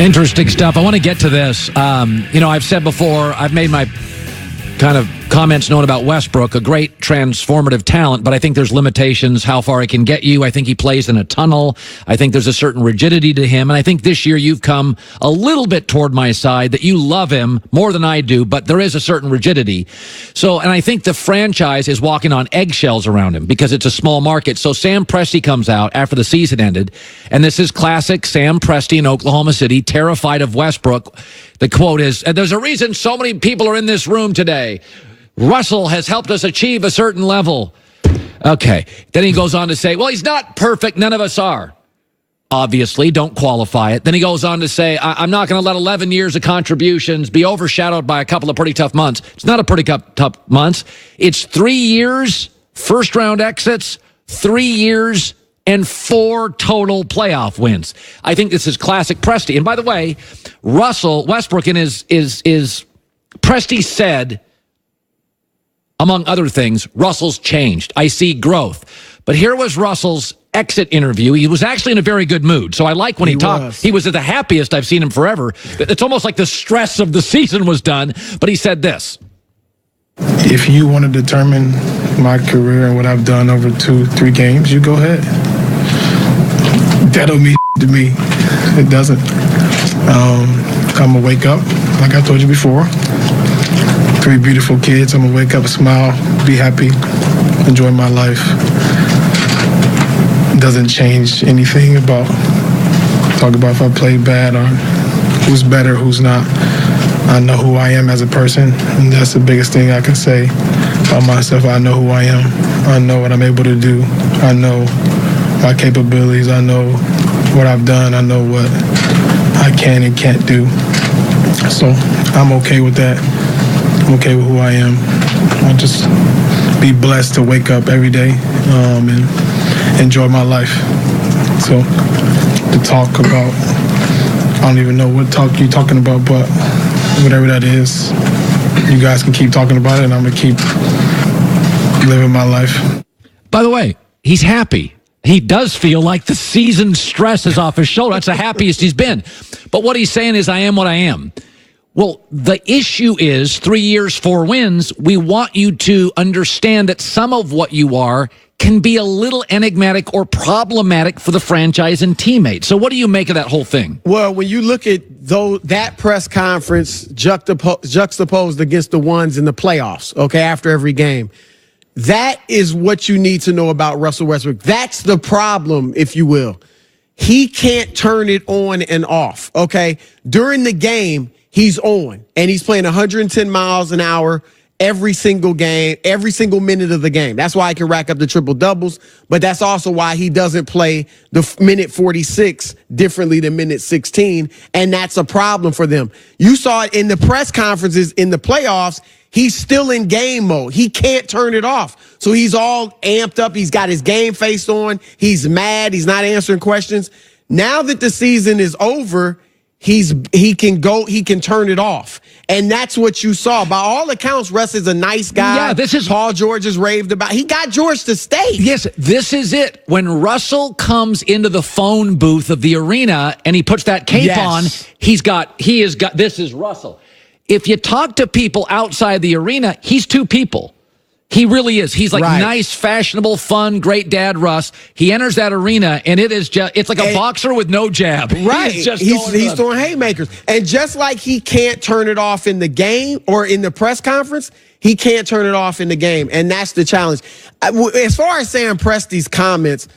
Interesting stuff. I want to get to this. I've said before, I've made my kind of comments known about Westbrook, a great transformative talent, but I think there's limitations how far he can get you. I think he plays in a tunnel. I think there's a certain rigidity to him, and I think this year you've come a little bit toward my side that you love him more than I do, but there is a certain rigidity. And I think the franchise is walking on eggshells around him because it's a small market. So Sam Presti comes out after the season ended, and this is classic Sam Presti in Oklahoma City, terrified of Westbrook. The quote is, "There's a reason so many people are in this room today. Russell has helped us achieve a certain level." Okay. Then he goes on to say, well, he's not perfect. None of us are. Obviously, don't qualify it. Then he goes on to say, I'm not going to let 11 years of contributions be overshadowed by a couple of pretty tough months. It's not a pretty tough months. It's 3 years, first-round exits, 3 years, and 4 total playoff wins. I think this is classic Presti. And by the way, Westbrook in his Presti said, among other things, Russell's changed. I see growth. But here was Russell's exit interview. He was actually in a very good mood. So I like when he talked. He was at the happiest I've seen him forever. It's almost like the stress of the season was done. But he said this. If you want to determine my career and what I've done over 2-3 games, you go ahead. That don't mean to me. It doesn't. I'm going to wake up, like I told you before. 3 beautiful kids. I'm gonna wake up, smile, be happy, enjoy my life. Doesn't change anything about if I played bad or who's better, who's not. I know who I am as a person, and that's the biggest thing I can say about myself. I know who I am. I know what I'm able to do. I know my capabilities. I know what I've done. I know what I can and can't do. So I'm okay with that. I'm okay with who I am. I'll just be blessed to wake up every day and enjoy my life. So to talk about, I don't even know what talk you're talking about, but whatever that is, you guys can keep talking about it, and I'm going to keep living my life. By the way, he's happy. He does feel like the season stress is off his shoulder. That's the happiest he's been. But what he's saying is, I am what I am. Well, the issue is 3 years, 4 wins. We want you to understand that some of what you are can be a little enigmatic or problematic for the franchise and teammates. So what do you make of that whole thing? Well, when you look at that press conference juxtaposed against the ones in the playoffs, okay, after every game, that is what you need to know about Russell Westbrook. That's the problem, if you will. He can't turn it on and off, okay? During the game, he's on, and he's playing 110 miles an hour every single game, every single minute of the game. That's why he can rack up the triple doubles, but that's also why he doesn't play the minute 46 differently than minute 16, and that's a problem for them. You saw it in the press conferences in the playoffs. He's still in game mode. He can't turn it off. So he's all amped up. He's got his game face on. He's mad. He's not answering questions. Now that the season is over, he can turn it off. And that's what you saw. By all accounts, Russ is a nice guy. Yeah, this is Paul George is raved about. He got George to stay. Yes, this is it. When Russell comes into the phone booth of the arena and he puts that cape on, he has got this is Russell. If you talk to people outside the arena, he's 2 people. He really is. He's like nice, fashionable, fun, great dad, Russ. He enters that arena, and it's like a boxer with no jab. Right. He's throwing haymakers. And just like he can't turn it off in the game or in the press conference, he can't turn it off in the game. And that's the challenge. As far as Sam Presti's comments,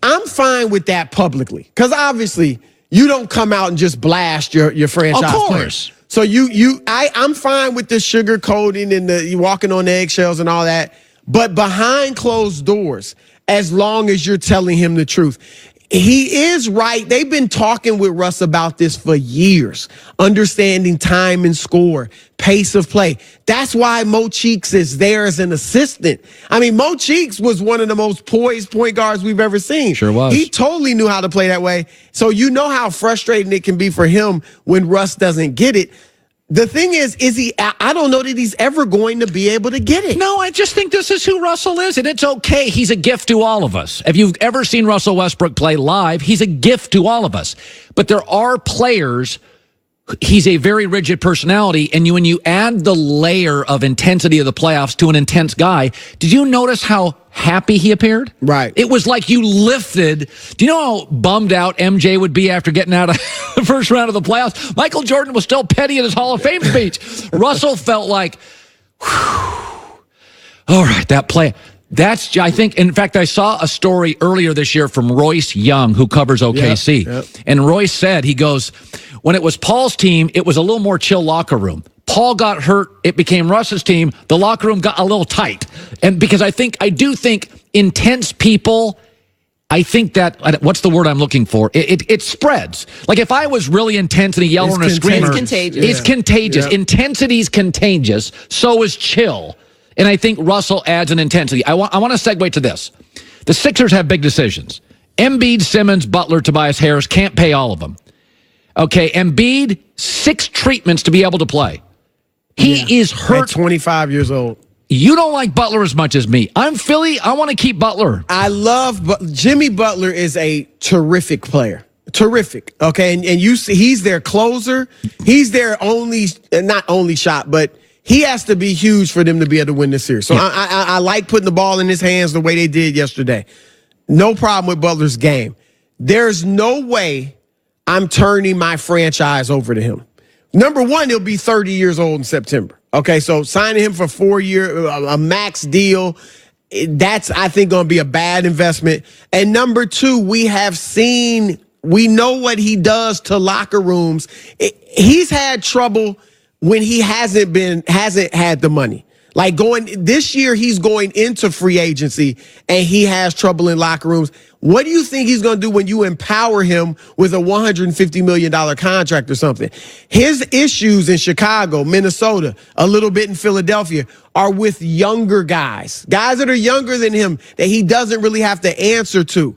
I'm fine with that publicly. Because obviously, you don't come out and just blast your franchise Of course. players. So I'm fine with the sugarcoating and the walking on eggshells and all that, but behind closed doors, as long as you're telling him the truth. He is right. They've been talking with Russ about this for years, understanding time and score, pace of play. That's why Mo Cheeks is there as an assistant. I mean, Mo Cheeks was one of the most poised point guards we've ever seen. Sure was. He totally knew how to play that way. So you know how frustrating it can be for him when Russ doesn't get it. The thing is he? I don't know that he's ever going to be able to get it. No, I just think this is who Russell is, and it's okay. He's a gift to all of us. If you've ever seen Russell Westbrook play live, he's a gift to all of us. But there are players. He's a very rigid personality, and when you add the layer of intensity of the playoffs to an intense guy, did you notice how happy he appeared? Right. It was like you lifted. Do you know how bummed out MJ would be after getting out of the first round of the playoffs? Michael Jordan was still petty in his Hall of Fame speech. Russell felt like, whew, all right, that play. That's, I think, in fact, I saw a story earlier this year from Royce Young, who covers OKC. Yep. And Royce said, he goes, when it was Paul's team, it was a little more chill locker room. Paul got hurt, it became Russ's team. The locker room got a little tight. And because I do think intense people, I think that, what's the word I'm looking for? It spreads. Like if I was really intense and a yeller and a screamer. It's contagious. It's contagious. Yep. Intensity's contagious. So is chill. And I think Russell adds an intensity. I want to segue to this. The Sixers have big decisions. Embiid, Simmons, Butler, Tobias Harris, can't pay all of them. Okay, Embiid, 6 treatments to be able to play. He is hurt. At 25 years old. You don't like Butler as much as me. I'm Philly. I want to keep Butler. I love Jimmy Butler is a terrific player. Terrific. Okay, and you see he's their closer. He's their not only shot, but he has to be huge for them to be able to win this series. So yeah. I like putting the ball in his hands the way they did yesterday. No problem with Butler's game. There's no way I'm turning my franchise over to him. Number one, he'll be 30 years old in September. Okay, so signing him for 4 year, a max deal, that's, I think, going to be a bad investment. And number two, we know what he does to locker rooms. He's had trouble when he hasn't had the money. Like this year, he's going into free agency and he has trouble in locker rooms. What do you think he's going to do when you empower him with a $150 million contract or something? His issues in Chicago, Minnesota, a little bit in Philadelphia are with younger guys that are younger than him that he doesn't really have to answer to.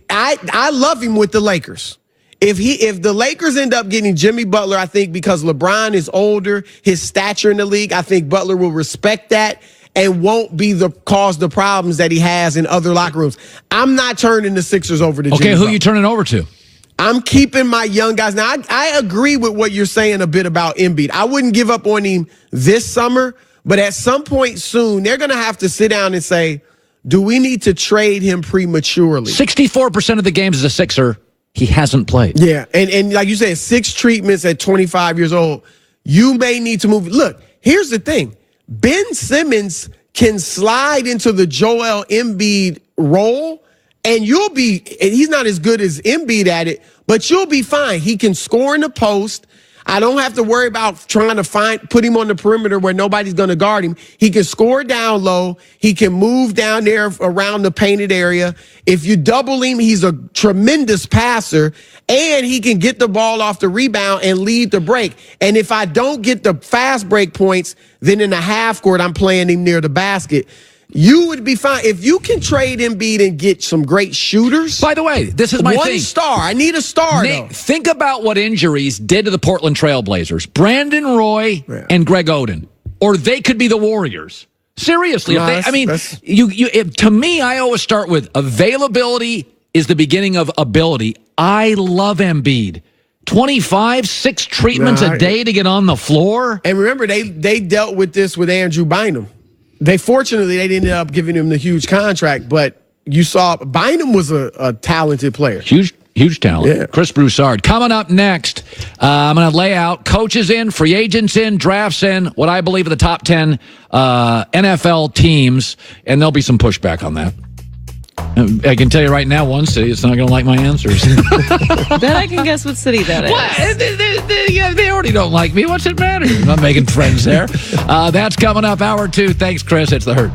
I love him with the Lakers. If the Lakers end up getting Jimmy Butler, I think because LeBron is older, his stature in the league, I think Butler will respect that and won't cause the problems that he has in other locker rooms. I'm not turning the Sixers over to Jimmy Butler. Okay, who are you turning over to? I'm keeping my young guys. Now, I agree with what you're saying a bit about Embiid. I wouldn't give up on him this summer, but at some point soon, they're going to have to sit down and say, do we need to trade him prematurely? 64% of the games as a Sixer, he hasn't played. Yeah, and like you said, 6 treatments at 25 years old. You may need to move. Look, here's the thing. Ben Simmons can slide into the Joel Embiid role, and he's not as good as Embiid at it, but you'll be fine. He can score in the post. I don't have to worry about trying to put him on the perimeter where nobody's going to guard him. He can score down low. He can move down there around the painted area. If you double him, he's a tremendous passer, and he can get the ball off the rebound and lead the break. And if I don't get the fast break points, then in the half court, I'm playing him near the basket. You would be fine if you can trade Embiid and get some great shooters. By the way, this is my thing. One star. I need a star, Nick, though. think about what injuries did to the Portland Trailblazers. Brandon Roy and Greg Oden. Or they could be the Warriors. Seriously. No, to me, I always start with availability is the beginning of ability. I love Embiid. 25, 6 treatments a day to get on the floor. And remember, they dealt with this with Andrew Bynum. Fortunately, they ended up giving him the huge contract, but you saw Bynum was a talented player. Huge talent. Yeah. Chris Broussard. Coming up next, I'm going to lay out coaches in, free agents in, drafts in, what I believe are the top 10 NFL teams, and there'll be some pushback on that. I can tell you right now, one city is not going to like my answers. Then I can guess what city that is. What? They already don't like me. What's it matter? I'm not making friends there. That's coming up, hour 2. Thanks, Chris. It's The Herd.